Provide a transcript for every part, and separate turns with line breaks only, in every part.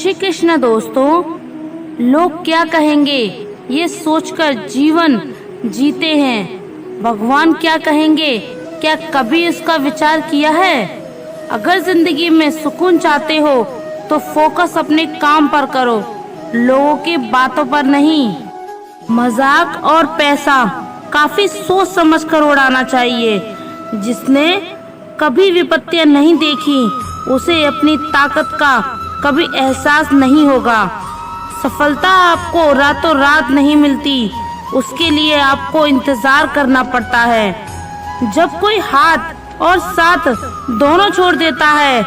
श्री कृष्ण। दोस्तों, लोग क्या कहेंगे ये सोचकर जीवन जीते हैं। भगवान क्या कहेंगे, क्या कभी इसका विचार किया है? अगर जिंदगी में सुकून चाहते हो तो फोकस अपने काम पर करो, लोगों की बातों पर नहीं। मजाक और पैसा काफी सोच समझ कर उड़ाना चाहिए। जिसने कभी विपत्तियां नहीं देखी उसे अपनी ताकत का कभी एहसास नहीं होगा। सफलता आपको रातों रात नहीं मिलती, उसके लिए आपको इंतजार करना पड़ता है। जब कोई हाथ और साथ दोनों छोड़ देता है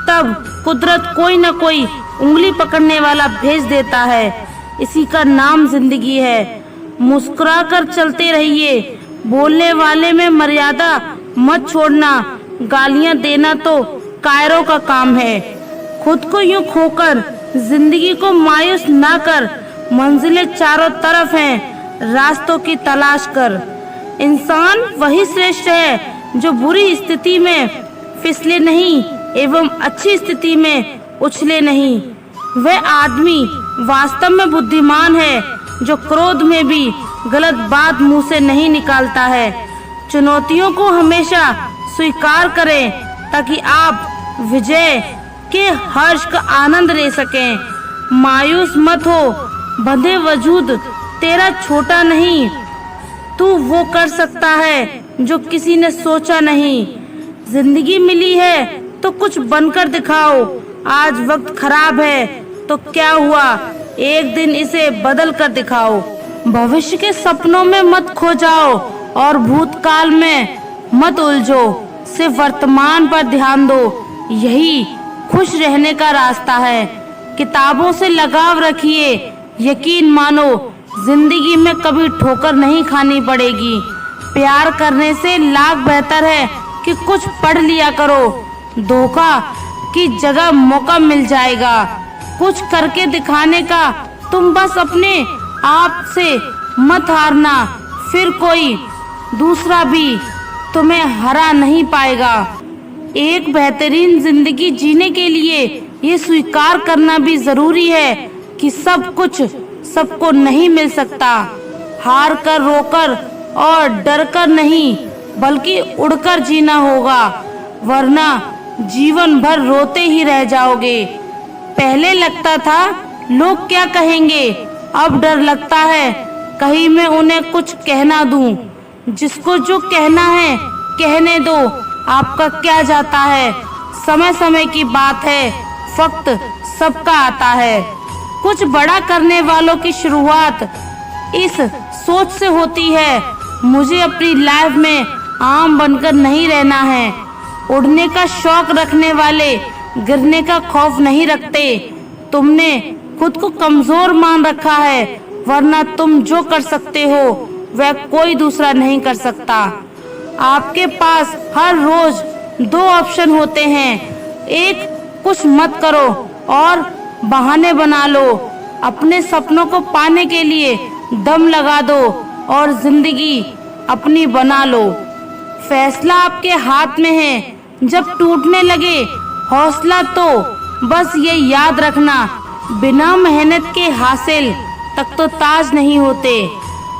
तब कुदरत कोई न कोई उंगली पकड़ने वाला भेज देता है। इसी का नाम जिंदगी है। मुस्कुरा कर चलते रहिए, बोलने वाले में मर्यादा मत छोड़ना। गालियां देना तो कायरों का काम है। खुद को यूं खोकर जिंदगी को मायूस ना कर। मंजिलें चारों तरफ हैं, रास्तों की तलाश कर। इंसान वही श्रेष्ठ है जो बुरी स्थिति में फिसले नहीं एवं अच्छी स्थिति में उछले नहीं। वह आदमी वास्तव में बुद्धिमान है जो क्रोध में भी गलत बात मुंह से नहीं निकालता है। चुनौतियों को हमेशा स्वीकार करें ताकि आप विजय के हर्ष का आनंद ले सकें। मायूस मत हो, बंधे वजूद तेरा छोटा नहीं। तू वो कर सकता है जो किसी ने सोचा नहीं। जिंदगी मिली है तो कुछ बनकर दिखाओ। आज वक्त खराब है तो क्या हुआ, एक दिन इसे बदल कर दिखाओ। भविष्य के सपनों में मत खो जाओ और भूतकाल में मत उलझो। सिर्फ वर्तमान पर ध्यान दो, यही खुश रहने का रास्ता है। किताबों से लगाव रखिए, यकीन मानो जिंदगी में कभी ठोकर नहीं खानी पड़ेगी। प्यार करने से लाख बेहतर है कि कुछ पढ़ लिया करो। धोखा की जगह मौका मिल जाएगा। कुछ करके दिखाने का तुम बस अपने आप से मत हारना, फिर कोई दूसरा भी तुम्हें हरा नहीं पाएगा। एक बेहतरीन जिंदगी जीने के लिए ये स्वीकार करना भी जरूरी है कि सब कुछ सबको नहीं मिल सकता। हार कर, रोकर और डर कर नहीं बल्कि उड़कर जीना होगा, वरना जीवन भर रोते ही रह जाओगे। पहले लगता था लोग क्या कहेंगे, अब डर लगता है कहीं मैं उन्हें कुछ कहना दूं। जिसको जो कहना है कहने दो, आपका क्या जाता है। समय समय की बात है, वक्त सबका आता है। कुछ बड़ा करने वालों की शुरुआत इस सोच से होती है, मुझे अपनी लाइफ में आम बनकर नहीं रहना है। उड़ने का शौक रखने वाले गिरने का खौफ नहीं रखते। तुमने खुद को कमजोर मान रखा है, वरना तुम जो कर सकते हो वह कोई दूसरा नहीं कर सकता। आपके पास हर रोज दो ऑप्शन होते हैं। एक, कुछ मत करो और बहाने बना लो। अपने सपनों को पाने के लिए दम लगा दो और जिंदगी अपनी बना लो। फैसला आपके हाथ में है। जब टूटने लगे हौसला तो बस ये याद रखना, बिना मेहनत के हासिल तक तो ताज नहीं होते।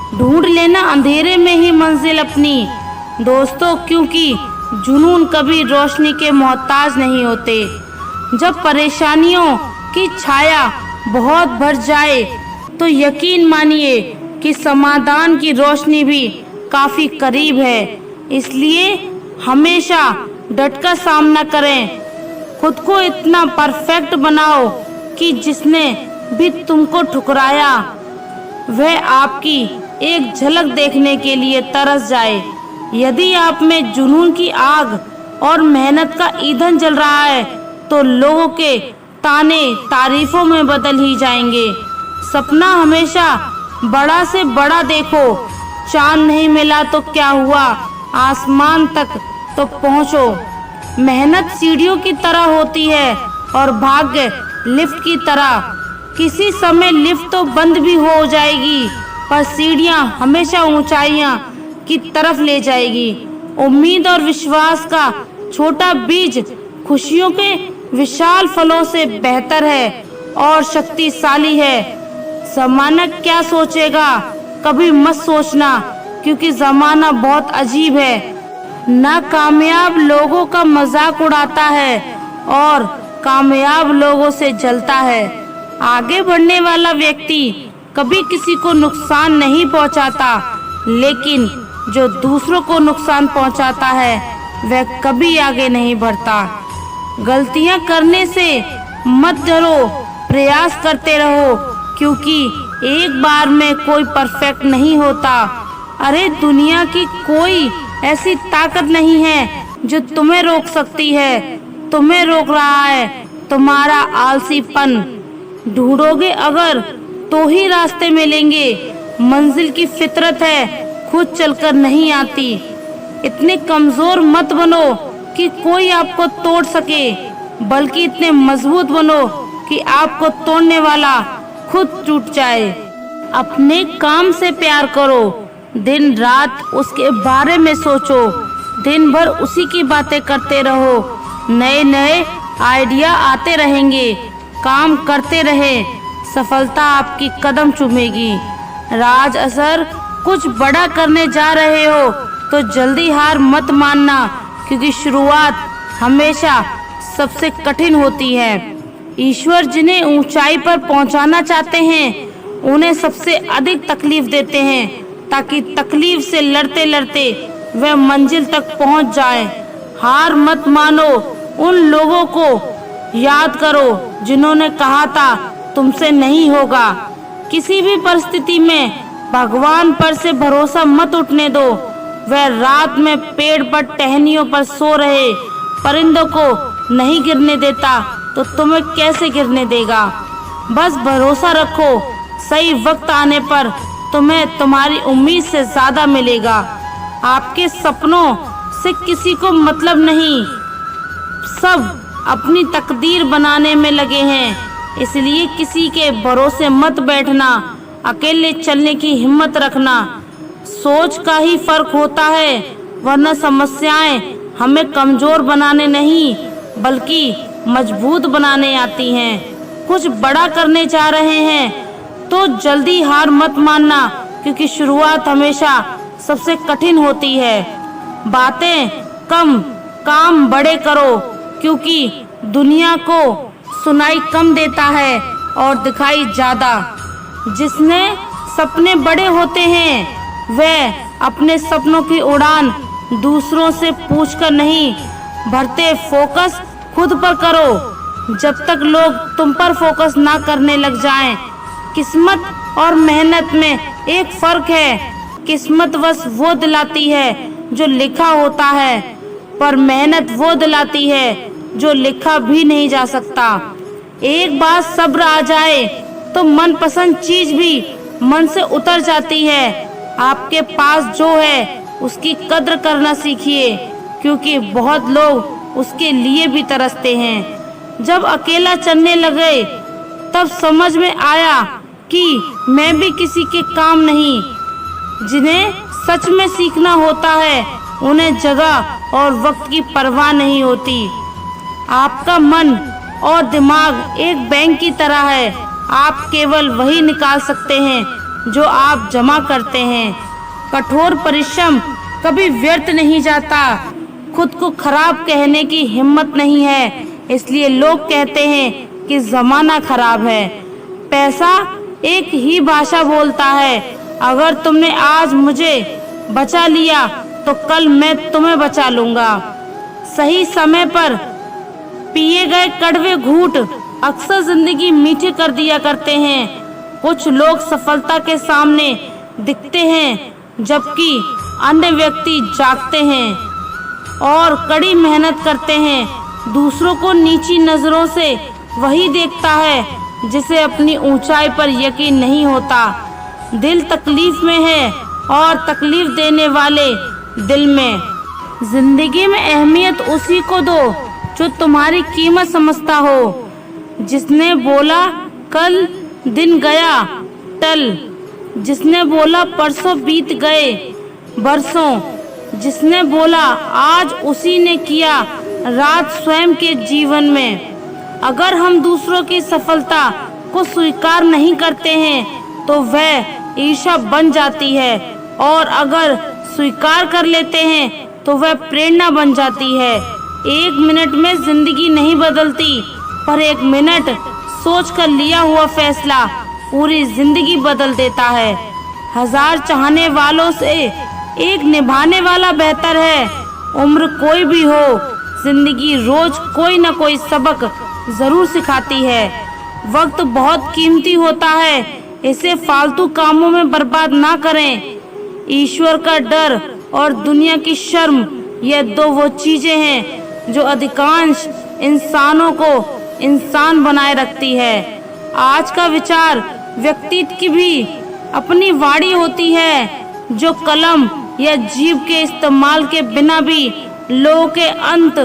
ढूंढ लेना अंधेरे में ही मंजिल अपनी दोस्तों, क्योंकि जुनून कभी रोशनी के मोहताज नहीं होते। जब परेशानियों की छाया बहुत बढ़ जाए तो यकीन मानिए कि समाधान की रोशनी भी काफी करीब है। इसलिए हमेशा डटकर सामना करें। खुद को इतना परफेक्ट बनाओ कि जिसने भी तुमको ठुकराया वह आपकी एक झलक देखने के लिए तरस जाए। यदि आप में जुनून की आग और मेहनत का ईंधन जल रहा है तो लोगों के ताने तारीफों में बदल ही जाएंगे। सपना हमेशा बड़ा से बड़ा देखो। चांद नहीं मिला तो क्या हुआ, आसमान तक तो पहुंचो। मेहनत सीढ़ियों की तरह होती है और भाग्य लिफ्ट की तरह। किसी समय लिफ्ट तो बंद भी हो जाएगी, पर सीढ़ियां हमेशा ऊंचाइयां की तरफ ले जाएगी। उम्मीद और विश्वास का छोटा बीज खुशियों के विशाल फलों से बेहतर है और शक्तिशाली है। जमाना क्या सोचेगा कभी मत सोचना, क्योंकि जमाना बहुत अजीब है। नाकामयाब लोगों का मजाक उड़ाता है और कामयाब लोगों से जलता है। आगे बढ़ने वाला व्यक्ति कभी किसी को नुकसान नहीं पहुंचाता, लेकिन जो दूसरों को नुकसान पहुंचाता है वह कभी आगे नहीं बढ़ता। गलतियां करने से मत डरो, प्रयास करते रहो, क्योंकि एक बार में कोई परफेक्ट नहीं होता। अरे दुनिया की कोई ऐसी ताकत नहीं है जो तुम्हें रोक सकती है। तुम्हें रोक रहा है तुम्हारा आलसीपन। ढूंढोगे अगर तो ही रास्ते मिलेंगे। मंजिल की फितरत है, खुद चलकर नहीं आती। इतने कमजोर मत बनो कि कोई आपको तोड़ सके, बल्कि इतने मजबूत बनो कि आपको तोड़ने वाला खुद टूट जाए। अपने काम से प्यार करो, दिन रात उसके बारे में सोचो, दिन भर उसी की बातें करते रहो। नए नए आइडिया आते रहेंगे, काम करते रहे, सफलता आपकी कदम चूमेगी। राज असर कुछ बड़ा करने जा रहे हो तो जल्दी हार मत मानना, क्योंकि शुरुआत हमेशा सबसे कठिन होती है। ईश्वर जिन्हें ऊंचाई पर पहुंचाना चाहते हैं उन्हें सबसे अधिक तकलीफ देते हैं, ताकि तकलीफ से लड़ते लड़ते वह मंजिल तक पहुंच जाए। हार मत मानो, उन लोगों को याद करो जिन्होंने कहा था तुमसे नहीं होगा। किसी भी परिस्थिति में भगवान पर से भरोसा मत उठने दो। वह रात में पेड़ पर टहनियों पर सो रहे परिंदों को नहीं गिरने देता तो तुम्हें कैसे गिरने देगा। बस भरोसा रखो, सही वक्त आने पर तुम्हें तुम्हारी उम्मीद से ज्यादा मिलेगा। आपके सपनों से किसी को मतलब नहीं, सब अपनी तकदीर बनाने में लगे हैं। इसलिए किसी के भरोसे मत बैठना, अकेले चलने की हिम्मत रखना। सोच का ही फर्क होता है, वरना समस्याएं हमें कमजोर बनाने नहीं बल्कि मजबूत बनाने आती हैं। कुछ बड़ा करने जा रहे हैं तो जल्दी हार मत मानना, क्योंकि शुरुआत हमेशा सबसे कठिन होती है। बातें कम, काम बड़े करो, क्योंकि दुनिया को सुनाई कम देता है और दिखाई ज्यादा। जिसने सपने बड़े होते हैं वह अपने सपनों की उड़ान दूसरों से पूछकर नहीं भरते, फोकस खुद पर करो। जब तक लोग तुम पर फोकस ना करने लग जाएं। किस्मत और मेहनत में एक फर्क है। किस्मत बस वो दिलाती है जो लिखा होता है, पर मेहनत वो दिलाती है जो लिखा भी नहीं जा सकता। एक बार सब्र आ जाए तो मनपसंद चीज भी मन से उतर जाती है। आपके पास जो है उसकी कद्र करना सीखिए, क्योंकि बहुत लोग उसके लिए भी तरसते हैं। जब अकेला चलने लगे तब समझ में आया कि मैं भी किसी के काम नहीं। जिन्हें सच में सीखना होता है उन्हें जगह और वक्त की परवाह नहीं होती। आपका मन और दिमाग एक बैंक की तरह है। आप केवल वही निकाल सकते हैं जो आप जमा करते हैं। कठोर परिश्रम कभी व्यर्थ नहीं जाता। खुद को खराब कहने की हिम्मत नहीं है, इसलिए लोग कहते हैं कि जमाना खराब है। पैसा एक ही भाषा बोलता है। अगर तुमने आज मुझे बचा लिया तो कल मैं तुम्हें बचा लूंगा। सही समय पर पिए गए कड़वे घूंट अक्सर जिंदगी मीठी कर दिया करते हैं। कुछ लोग सफलता के सामने दिखते हैं, जबकि अन्य व्यक्ति जागते हैं और कड़ी मेहनत करते हैं। दूसरों को नीची नजरों से वही देखता है जिसे अपनी ऊंचाई पर यकीन नहीं होता। दिल तकलीफ में है और तकलीफ देने वाले दिल में। जिंदगी में अहमियत उसी को दो जो तुम्हारी कीमत समझता हो। जिसने बोला कल दिन गया टल, जिसने बोला परसों बीत गए बरसों, जिसने बोला आज उसी ने किया रात स्वयं के जीवन में। अगर हम दूसरों की सफलता को स्वीकार नहीं करते हैं तो वह ईर्ष्या बन जाती है, और अगर स्वीकार कर लेते हैं तो वह प्रेरणा बन जाती है। 1 मिनट में जिंदगी नहीं बदलती, पर 1 मिनट सोच कर लिया हुआ फैसला पूरी जिंदगी बदल देता है। 1000 चाहने वालों से एक निभाने वाला बेहतर है। उम्र कोई भी हो, जिंदगी रोज कोई न कोई सबक जरूर सिखाती है। वक्त बहुत कीमती होता है, इसे फालतू कामों में बर्बाद ना करें। ईश्वर का डर और दुनिया की शर्म, ये 2 वो चीजें हैं जो अधिकांश इंसानों को इंसान बनाए रखती है। आज का विचार व्यक्तित्व की भी अपनी वाणी होती है, जो कलम या जीभ के इस्तेमाल के बिना भी लोगों के अंत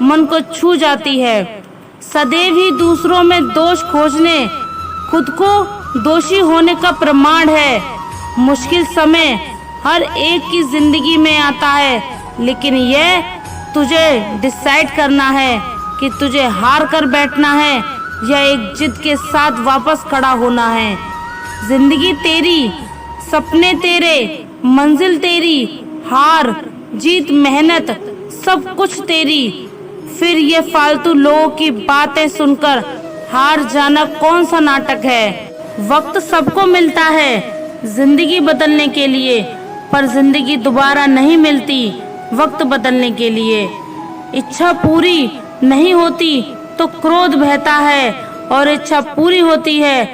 मन को छू जाती है। सदैव ही दूसरों में दोष खोजने खुद को दोषी होने का प्रमाण है। मुश्किल समय हर एक की जिंदगी में आता है, लेकिन यह तुझे डिसाइड करना है कि तुझे हार कर बैठना है या एक जिद के साथ वापस खड़ा होना है। जिंदगी तेरी, सपने तेरे, मंजिल तेरी, हार जीत मेहनत सब कुछ तेरी। फिर ये फालतू लोगों की बातें सुनकर हार जाना कौन सा नाटक है। वक्त सबको मिलता है जिंदगी बदलने के लिए, पर जिंदगी दोबारा नहीं मिलती वक्त बदलने के लिए। इच्छा पूरी नहीं होती तो क्रोध बहता है, और इच्छा पूरी होती है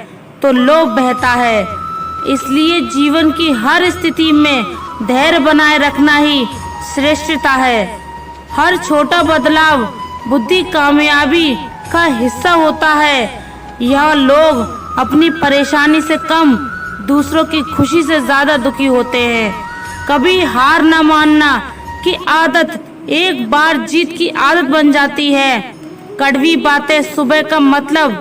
तो लोभ बहता है। इसलिए जीवन की हर स्थिति में धैर्य बनाए रखना ही श्रेष्ठता है। हर छोटा बदलाव बुद्धि कामयाबी का हिस्सा होता है। यह लोग अपनी परेशानी से कम दूसरों की खुशी से ज्यादा दुखी होते हैं। कभी हार न मानना की आदत एक बार जीत की आदत बन जाती है। कड़वी बातें सुबह का मतलब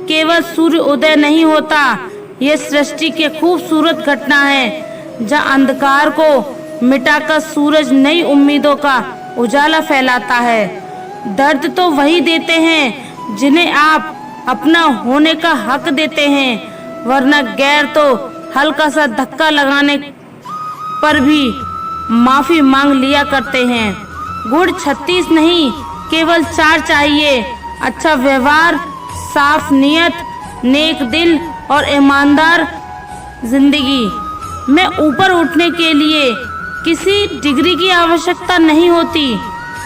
केवल सूर्य उदय नहीं होता, ये सृष्टि के खूबसूरत घटना है जहाँ अंधकार को मिटाकर सूरज नई उम्मीदों का उजाला फैलाता है। दर्द तो वही देते हैं जिन्हें आप अपना होने का हक देते हैं, वरना गैर तो हल्का सा धक्का लगाने पर भी माफी मांग लिया करते हैं। गुण 36 नहीं, केवल 4 चाहिए। अच्छा व्यवहार, साफ नियत, नेक दिल और ईमानदार जिंदगी में ऊपर उठने के लिए किसी डिग्री की आवश्यकता नहीं होती।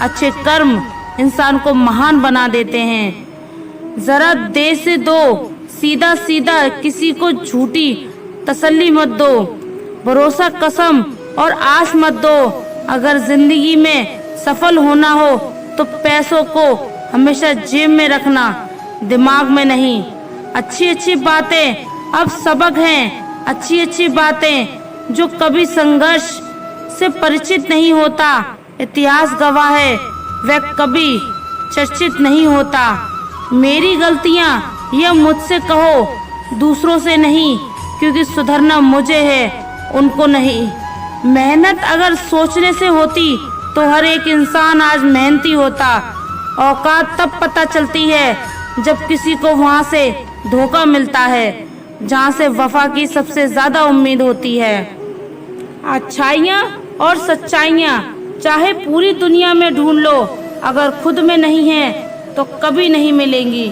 अच्छे कर्म इंसान को महान बना देते हैं। जरा दे से दो, सीधा सीधा किसी को झूठी तसल्ली मत दो। भरोसा, कसम और आस मत दो। अगर जिंदगी में सफल होना हो तो पैसों को हमेशा जेब में रखना, दिमाग में नहीं। अच्छी अच्छी बातें अब सबक हैं। अच्छी अच्छी बातें जो कभी संघर्ष से परिचित नहीं होता, इतिहास गवाह है वह कभी चर्चित नहीं होता। मेरी गलतियां यह मुझसे कहो, दूसरों से नहीं, क्योंकि सुधरना मुझे है, उनको नहीं। मेहनत अगर सोचने से होती तो हर एक इंसान आज मेहनती होता। औकात तब पता चलती है जब किसी को वहाँ से धोखा मिलता है जहाँ से वफा की सबसे ज्यादा उम्मीद होती है। अच्छाइयाँ और सच्चाइयाँ चाहे पूरी दुनिया में ढूंढ लो, अगर खुद में नहीं है तो कभी नहीं मिलेंगी।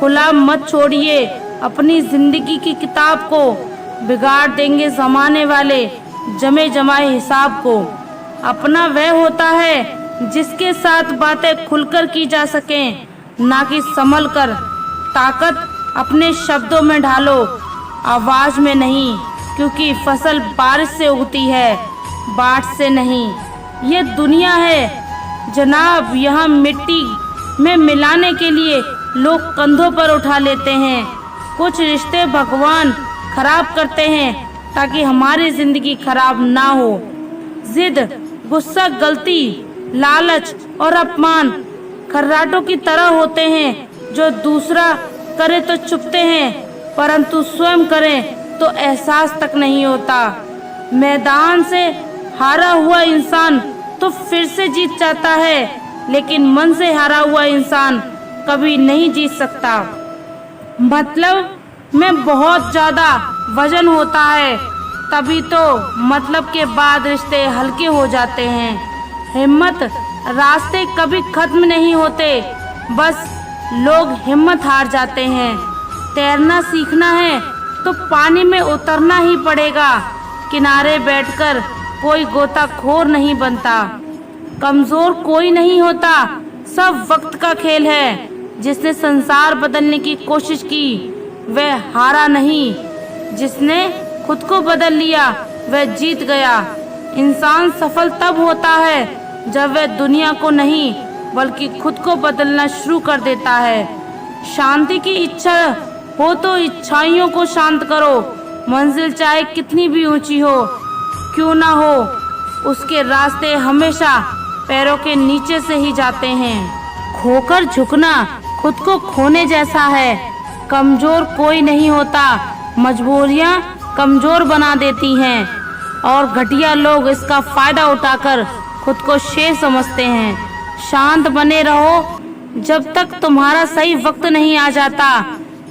खुला मत छोड़िए अपनी जिंदगी की किताब को, बिगाड़ देंगे जमाने वाले जमे जमाए हिसाब को। अपना वह होता है जिसके साथ बातें खुलकर की जा सकें, ना कि संभल कर। ताकत अपने शब्दों में ढालो, आवाज में नहीं, क्योंकि फसल बारिश से उगती है, बाढ़ से नहीं। ये दुनिया है जनाब, यहाँ मिट्टी में मिलाने के लिए लोग कंधों पर उठा लेते हैं। कुछ रिश्ते भगवान खराब करते हैं ताकि हमारी जिंदगी खराब ना हो। जिद, गुस्सा, गलती, लालच और अपमान खर्राटों की तरह होते हैं जो दूसरा करे तो चुपते हैं, परंतु स्वयं करें तो एहसास तक नहीं होता। मैदान से हारा हुआ इंसान तो फिर से जीत जाता है, लेकिन मन से हारा हुआ इंसान कभी नहीं जीत सकता। मतलब में बहुत ज़्यादा वजन होता है, तभी तो मतलब के बाद रिश्ते हल्के हो जाते हैं। हिम्मत रास्ते कभी खत्म नहीं होते, बस लोग हिम्मत हार जाते हैं। तैरना सीखना है तो पानी में उतरना ही पड़ेगा। किनारे बैठकर कोई गोताखोर नहीं बनता। कमजोर कोई नहीं होता, सब वक्त का खेल है। जिसने संसार बदलने की कोशिश की वह हारा नहीं, जिसने खुद को बदल लिया वह जीत गया। इंसान सफल तब होता है जब वह दुनिया को नहीं बल्कि खुद को बदलना शुरू कर देता है। शांति की इच्छा हो तो इच्छाइयों को शांत करो। मंजिल चाहे कितनी भी ऊंची हो क्यों ना हो, उसके रास्ते हमेशा पैरों के नीचे से ही जाते हैं। खोकर झुकना खुद को खोने जैसा है। कमजोर कोई नहीं होता, मजबूरियां कमजोर बना देती हैं और घटिया लोग इसका फायदा उठाकर खुद को शेर समझते हैं। शांत बने रहो जब तक तुम्हारा सही वक्त नहीं आ जाता।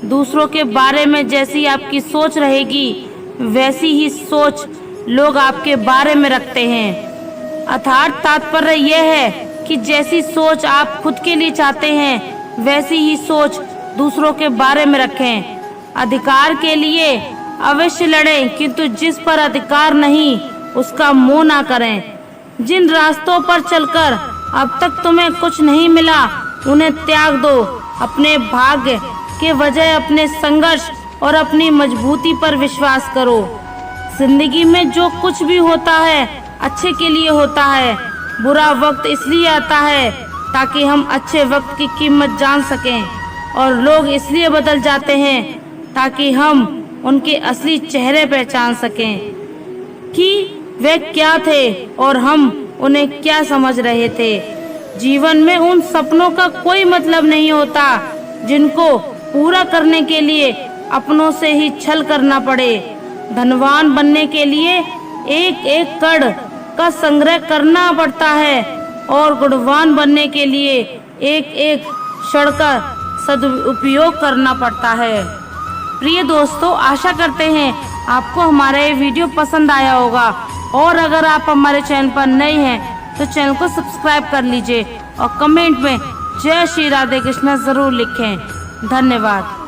दूसरों के बारे में जैसी आपकी सोच रहेगी वैसी ही सोच लोग आपके बारे में रखते हैं। अर्थात तात्पर्य यह है कि जैसी सोच आप खुद के लिए चाहते हैं वैसी ही सोच दूसरों के बारे में रखें। अधिकार के लिए अवश्य लड़ें, किंतु जिस पर अधिकार नहीं उसका मोह ना करें। जिन रास्तों पर चलकर अब तक तुम्हें कुछ नहीं मिला उन्हें त्याग दो। अपने भाग्य के बजाय अपने संघर्ष और अपनी मजबूती पर विश्वास करो। जिंदगी में जो कुछ भी होता है अच्छे के लिए होता है। बुरा वक्त इसलिए आता है ताकि हम अच्छे वक्त की कीमत जान सकें, और लोग इसलिए बदल जाते हैं ताकि हम उनके असली चेहरे पहचान सकें कि वे क्या थे और हम उन्हें क्या समझ रहे थे। जीवन में उन सपनों का कोई मतलब नहीं होता जिनको पूरा करने के लिए अपनों से ही छल करना पड़े। धनवान बनने के लिए एक एक कण का संग्रह करना पड़ता है और गुणवान बनने के लिए एक एक क्षण का सदुपयोग करना पड़ता है। प्रिय दोस्तों, आशा करते हैं आपको हमारा ये वीडियो पसंद आया होगा, और अगर आप हमारे चैनल पर नए हैं तो चैनल को सब्सक्राइब कर लीजिए और कमेंट में जय श्री राधे कृष्णा जरूर लिखें। धन्यवाद।